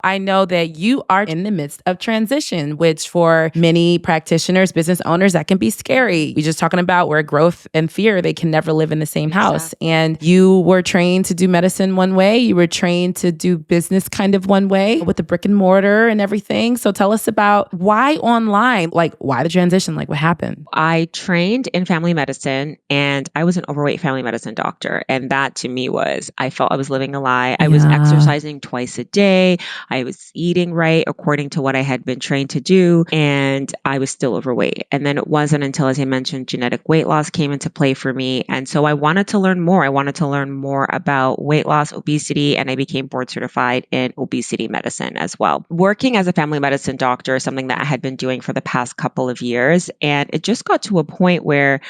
I know that you are in the midst of transition, which for many practitioners, business owners, that can be scary. We're just talking about where growth and fear, they can never live in the same house. And you were trained to do medicine one way. You were trained to do business kind of one way with the brick and mortar and everything. So tell us about why online, like why the transition, like what happened? I trained in family medicine and I was an overweight family medicine doctor. And that to me was, I felt I was living a lie. I was exercising twice a day. I was eating right according to what I had been trained to do. And I was still overweight. And then it wasn't until, as I mentioned, genetic weight loss came into play for me. And so I wanted to learn more. I wanted to learn more about weight loss, obesity, and I became board certified in obesity medicine as well. Working as a family medicine doctor is something that I had been doing for the past couple of years. And it just got to a point where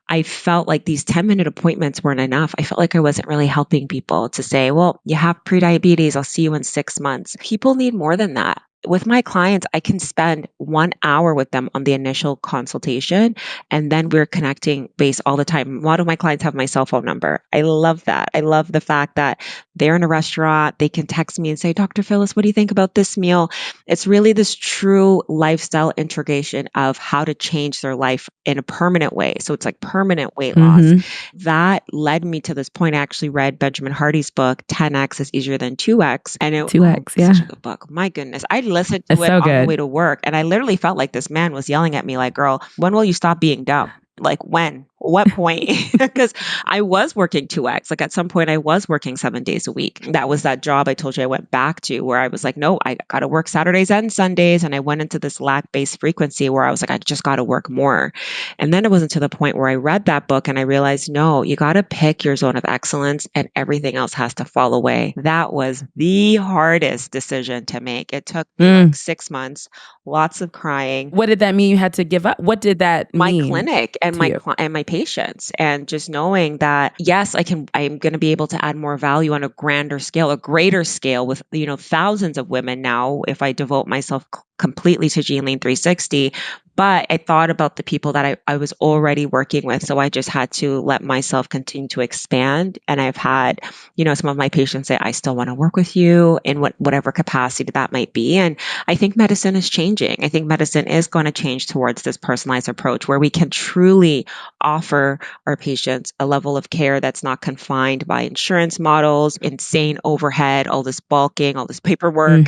I felt like these 10-minute appointments weren't enough. I felt like I wasn't really helping people to say, well, you have prediabetes. I'll see you in 6 months. People need more than that. With my clients, I can spend 1 hour with them on the initial consultation, and then we're connecting base all the time. A lot of my clients have my cell phone number. I love that. I love the fact that they're in a restaurant, they can text me and say, Dr. Phyllis, what do you think about this meal? It's really this true lifestyle integration of how to change their life in a permanent way. So it's like permanent weight loss. That led me to this point. I actually read Benjamin Hardy's book, 10X is easier than 2X. And it 2X, such a good book. My goodness. I listened to It's it so on the good. way to work. And I literally felt like this man was yelling at me like, girl, when will you stop being dumb? Like when? What point? Because I was working 2X. Like at some point, I was working 7 days a week. That was that job I told you I went back to where I was like, no, I got to work Saturdays and Sundays. And I went into this lack-based frequency where I was like, I just got to work more. And then it wasn't to the point where I read that book and I realized, no, you got to pick your zone of excellence and everything else has to fall away. That was the hardest decision to make. It took me like 6 months, lots of crying. What did that mean you had to give up? What did that My mean? clinic and my patients, and just knowing that yes, I'm going to be able to add more value on a grander scale, a greater scale with thousands of women now if I devote myself completely to Gene Lean 360. But I thought about the people that I was already working with. So I just had to let myself continue to expand. And I've had, some of my patients say, I still want to work with you in whatever capacity that might be. And I think medicine is changing. I think medicine is going to change towards this personalized approach where we can truly offer our patients a level of care that's not confined by insurance models, insane overhead, all this bulking, all this paperwork.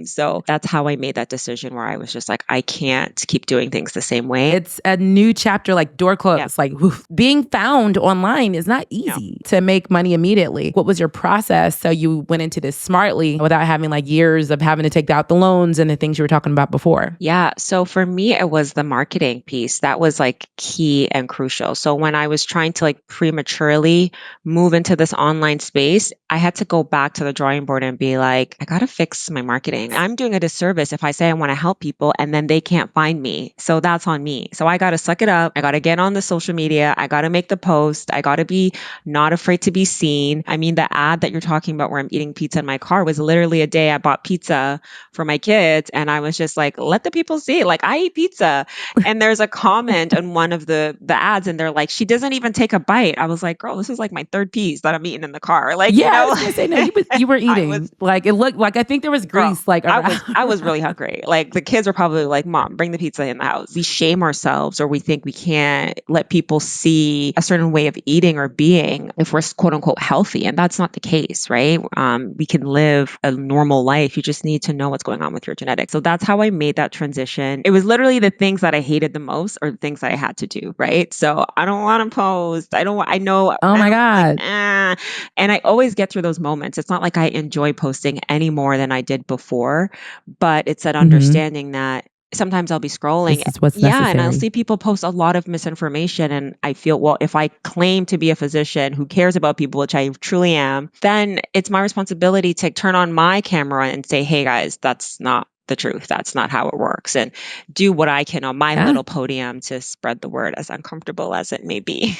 So that's how I made that decision where I was just like, I can't keep doing things the same way. It's a new chapter, like door closed. Like being found online is not easy to make money immediately. What was your process? So you went into this smartly without having like years of having to take out the loans and the things you were talking about before. Yeah. So for me, it was the marketing piece that was like key and crucial. So when I was trying to like prematurely move into this online space, I had to go back to the drawing board and be like, I got to fix my marketing. I'm doing a disservice if I say I want to help people and then they can't find me. So that's on me. So I got to suck it up. I got to get on the social media. I got to make the post. I got to be not afraid to be seen. I mean, the ad that you're talking about where I'm eating pizza in my car was literally a day I bought pizza for my kids. And I was just like, let the people see, like I eat pizza. And there's a comment on one of the ads and they're like, she doesn't even take a bite. I was like, girl, this is like my third piece that I'm eating in the car. Like, I was gonna say, no, you were eating. Like it looked like, I think there was grease. Girl, like I was really hungry. Like the kids were probably like, Mom, bring the pizza in the house. We shame ourselves or we think we can't let people see a certain way of eating or being if we're quote unquote healthy. And that's not the case, right? We can live a normal life. You just need to know what's going on with your genetics. So that's how I made that transition. It was literally the things that I hated the most or the things that I had to do, right? So I don't want to post. I know. Oh my God. Like, And I always get through those moments. It's not like I enjoy posting any more than I did before, but it's that understanding that sometimes I'll be scrolling. This is what's necessary. And I'll see people post a lot of misinformation. And I feel, well, if I claim to be a physician who cares about people, which I truly am, then it's my responsibility to turn on my camera and say, hey guys, that's not the truth. That's not how it works. And do what I can on my little podium to spread the word, as uncomfortable as it may be.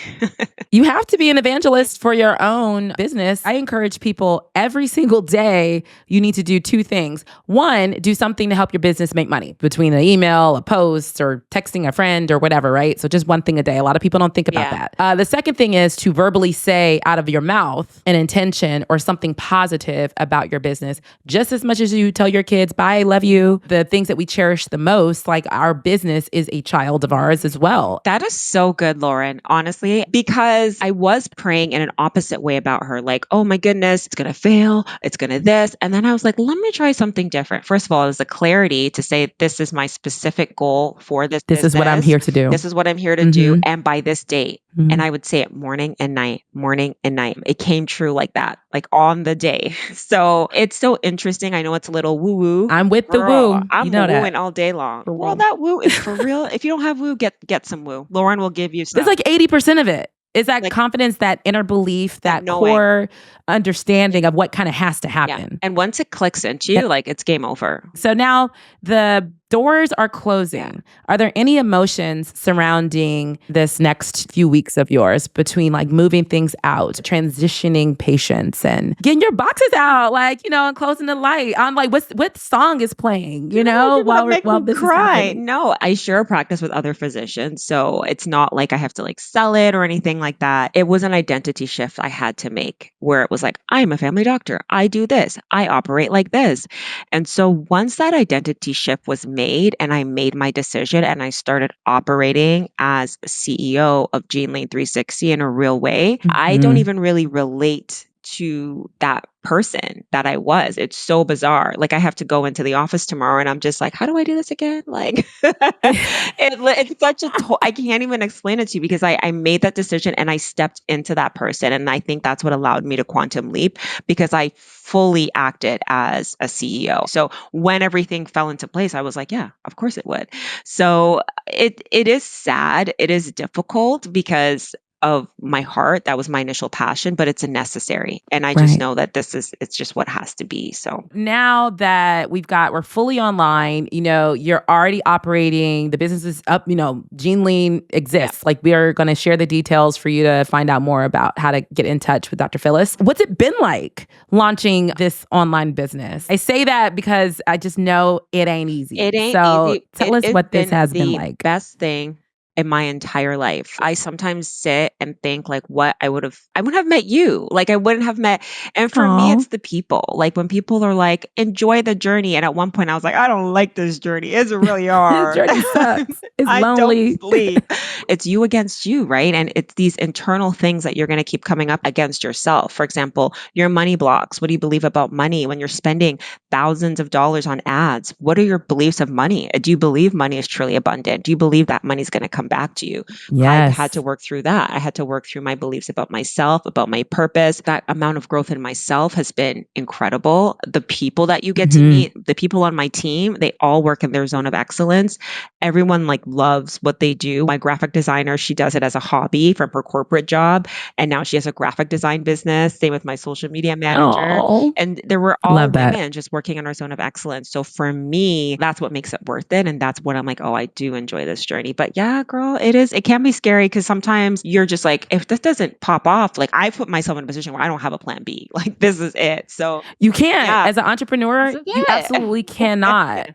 You have to be an evangelist for your own business. I encourage people every single day, you need to do two things. One, do something to help your business make money between an email, a post, or texting a friend or whatever, right? So just one thing a day. A lot of people don't think about that. The second thing is to verbally say out of your mouth an intention or something positive about your business, just as much as you tell your kids, bye, I love you. The things that we cherish the most, like our business is a child of ours as well. That is so good, Lauren, honestly, because I was praying in an opposite way about her. Like, oh my goodness, it's going to fail. It's going to this. And then I was like, let me try something different. First of all, it was the clarity to say, this is my specific goal for this business. This is what I'm here to do. This is what I'm here to do. And by this date. And I would say it morning and night, morning and night. It came true like that, like on the day. So it's so interesting. I know it's a little woo-woo. I'm with the woo. I'm you know wooing all day long. Well, that woo is for real. If you don't have woo, get some woo. Lauren will give you some. It's like 80% of it. Is that confidence, that inner belief, that core understanding of what kind of has to happen. Yeah. And once it clicks into you, like it's game over. So now the doors are closing. Are there any emotions surrounding this next few weeks of yours between like moving things out, transitioning patients, and getting your boxes out, like, you know, and closing the light? I'm like, what song is playing, you know, while this cry. is happening? No, I share a practice with other physicians. So it's not like I have to like sell it or anything like that. It was an identity shift I had to make where it was like, I'm a family doctor. I do this. I operate like this. And so once that identity shift was made and I made my decision and I started operating as CEO of Gene Lane 360 in a real way, I don't even really relate to that person that I was. It's so bizarre. Like I have to go into the office tomorrow and I'm just like, how do I do this again? Like it's such I can't even explain it to you because I made that decision and I stepped into that person. And I think that's what allowed me to quantum leap because I fully acted as a CEO. So when everything fell into place, I was like, yeah, of course it would. So it is sad. It is difficult because of my heart. That was my initial passion, but it's a necessary. And I just know that it's just what has to be. So now that we're fully online, you know, you're already operating, the business is up, you know, Gene Lean exists. Like we are going to share the details for you to find out more about how to get in touch with Dr. Phyllis. What's it been like launching this online business? I say that because I just know it ain't easy. It ain't easy. Tell us what this has been like. Best thing in my entire life. I sometimes sit and think like I wouldn't have met you. Like I wouldn't have met. And for me, it's the people. Like when people are like, enjoy the journey. And at one point I was like, I don't like this journey. It's really hard. This journey sucks. It's lonely. I don't sleep. It's you against you, right? And it's these internal things that you're going to keep coming up against yourself. For example, your money blocks. What do you believe about money when you're spending thousands of dollars on ads? What are your beliefs of money? Do you believe money is truly abundant? Do you believe that money is going to come back to you? Yes. I had to work through that. I had to work through my beliefs about myself, about my purpose. That amount of growth in myself has been incredible. The people that you get to meet, the people on my team, they all work in their zone of excellence. Everyone like loves what they do. My graphic designer, she does it as a hobby from her corporate job. And now she has a graphic design business. Same with my social media manager. And there were all women just working in our zone of excellence. So for me, that's what makes it worth it. And that's what I'm like, oh, I do enjoy this journey. But yeah, girl, it can be scary because sometimes you're just like, if this doesn't pop off, like I put myself in a position where I don't have a plan B. Like this is it. So you can't, as an entrepreneur, you absolutely cannot.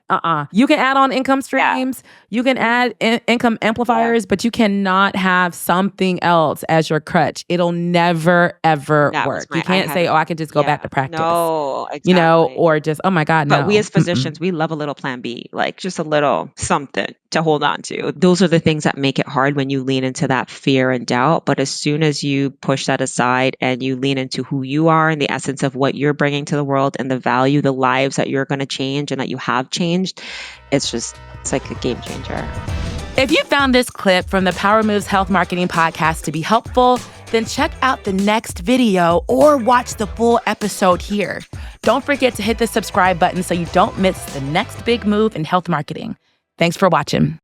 You can add on income streams, you can add income amplifiers, but you cannot have something else as your crutch. It'll never, ever work. You can't say, oh, I can just go back to practice. No, exactly. You know, or just, oh my God, no. But we as physicians, we love a little plan B, like just a little something to hold on to. Those are the things that make it hard when you lean into that fear and doubt. But as soon as you push that aside and you lean into who you are and the essence of what you're bringing to the world and the value, the lives that you're going to change and that you have changed, it's like a game changer. If you found this clip from the Power Moves Health Marketing Podcast to be helpful, then check out the next video or watch the full episode here. Don't forget to hit the subscribe button so you don't miss the next big move in health marketing. Thanks for watching.